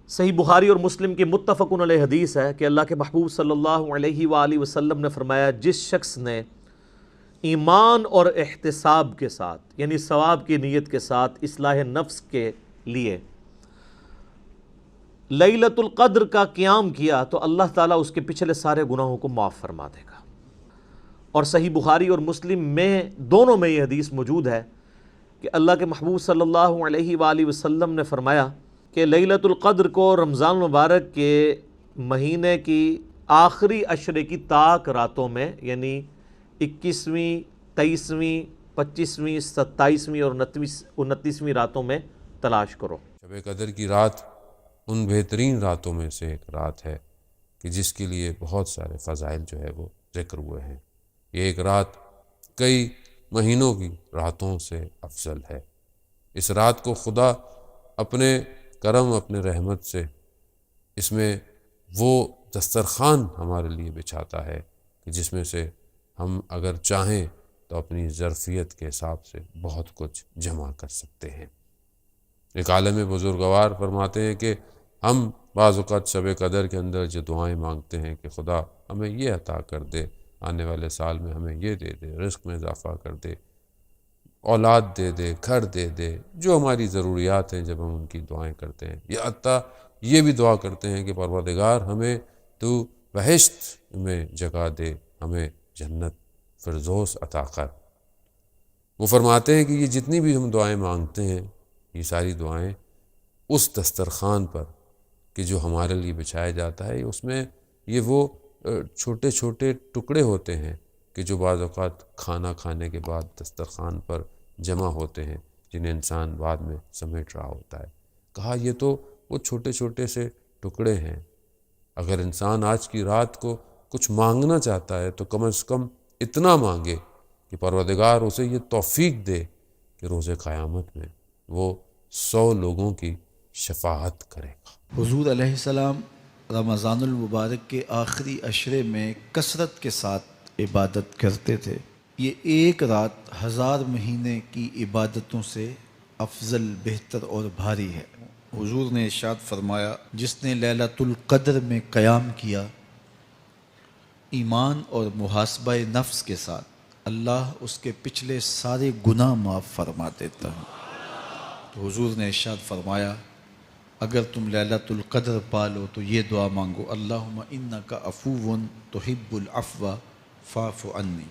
صحیح بخاری اور مسلم کی متفقن علیہ حدیث ہے کہ اللہ کے محبوب صلی اللہ علیہ وآلہ وسلم نے فرمایا، جس شخص نے ایمان اور احتساب کے ساتھ یعنی ثواب کی نیت کے ساتھ اصلاح نفس کے لیے لیلۃ القدر کا قیام کیا تو اللہ تعالیٰ اس کے پچھلے سارے گناہوں کو معاف فرما دے گا۔ اور صحیح بخاری اور مسلم میں دونوں میں یہ حدیث موجود ہے کہ اللہ کے محبوب صلی اللہ علیہ وآلہ وسلم نے فرمایا کہ لیلۃ القدر کو رمضان المبارک کے مہینے کی آخری عشرے کی طاق راتوں میں یعنی 21ویں، 23ویں، 25ویں، 27ویں اور 29ویں راتوں میں تلاش کرو۔ شب قدر کی رات ان بہترین راتوں میں سے ایک رات ہے کہ جس کے لیے بہت سارے فضائل جو ہے وہ ذکر ہوئے ہیں۔ یہ ایک رات کئی مہینوں کی راتوں سے افضل ہے۔ اس رات کو خدا اپنے کرم، اپنے رحمت سے اس میں وہ دسترخوان ہمارے لیے بچھاتا ہے کہ جس میں سے ہم اگر چاہیں تو اپنی ظرفیت کے حساب سے بہت کچھ جمع کر سکتے ہیں۔ ایک عالم بزرگوار فرماتے ہیں کہ ہم بعض اوقات شب قدر کے اندر جو دعائیں مانگتے ہیں کہ خدا ہمیں یہ عطا کر دے، آنے والے سال میں ہمیں یہ دے دے، رزق میں اضافہ کر دے، اولاد دے دے، گھر دے دے، جو ہماری ضروریات ہیں جب ہم ان کی دعائیں کرتے ہیں، یا حتیٰ یہ بھی دعا کرتے ہیں کہ پروردگار ہمیں تو بہشت میں جگہ دے، ہمیں جنت فردوس عطا کر۔ وہ فرماتے ہیں کہ یہ جتنی بھی ہم دعائیں مانگتے ہیں، یہ ساری دعائیں اس دسترخوان پر کہ جو ہمارے لیے بچھایا جاتا ہے، اس میں یہ وہ چھوٹے چھوٹے ٹکڑے ہوتے ہیں کہ جو بعض اوقات کھانا کھانے کے بعد دسترخوان پر جمع ہوتے ہیں، جنہیں انسان بعد میں سمیٹ رہا ہوتا ہے۔ کہا یہ تو وہ چھوٹے چھوٹے سے ٹکڑے ہیں، اگر انسان آج کی رات کو کچھ مانگنا چاہتا ہے تو کم از کم اتنا مانگے کہ پروردگار اسے یہ توفیق دے کہ روز قیامت میں وہ 100 لوگوں کی شفاعت کرے گا۔ حضور علیہ السلام رمضان المبارک کے آخری عشرے میں کثرت کے ساتھ عبادت کرتے تھے۔ یہ ایک رات 1000 مہینے کی عبادتوں سے افضل، بہتر اور بھاری ہے۔ حضور نے ارشاد فرمایا، جس نے لیلۃ القدر میں قیام کیا ایمان اور محاسبہ نفس کے ساتھ، اللہ اس کے پچھلے سارے گناہ معاف فرما دیتا ہے۔ تو حضور نے ارشاد فرمایا، اگر تم لیلۃ القدر پالو تو یہ دعا مانگو، اللہم انک عفو تحب العفو فاعف عنی۔